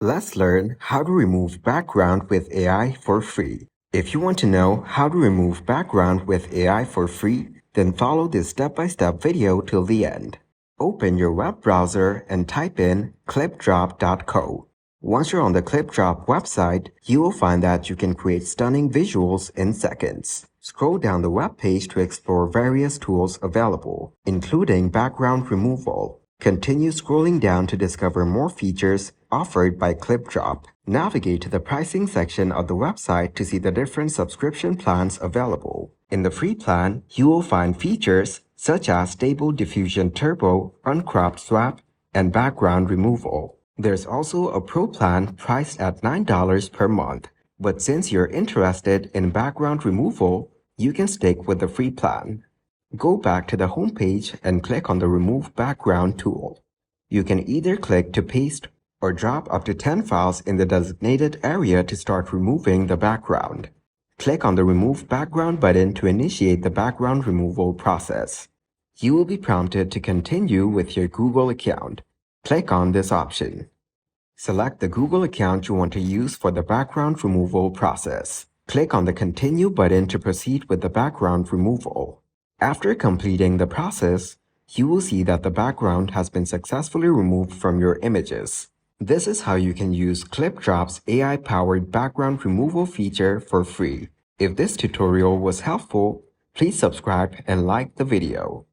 Let's learn how to remove background with AI for free. If you want to know how to remove background with AI for free, then follow this step-by-step video till the end. Open your web browser and type in clipdrop.co. Once you're on the ClipDrop website, you will find that you can create stunning visuals in seconds. Scroll down the web page to explore various tools available, including background removal. Continue scrolling down to discover more features offered by ClipDrop. Navigate to the pricing section of the website to see the different subscription plans available. In the free plan, you will find features such as Stable Diffusion Turbo, Uncropped Swap, and background removal. There's also a pro plan priced at $9 per month, but since you're interested in background removal, you can stick with the free plan. Go back to the home page and click on the Remove Background tool. You can either click to paste or drop up to 10 files in the designated area to start removing the background. Click on the Remove Background button to initiate the background removal process. You will be prompted to continue with your Google account. Click on this option. Select the Google account you want to use for the background removal process. Click on the Continue button to proceed with the background removal. After completing the process, you will see that the background has been successfully removed from your images. This is how you can use ClipDrop's AI-powered background removal feature for free. If this tutorial was helpful, please subscribe and like the video.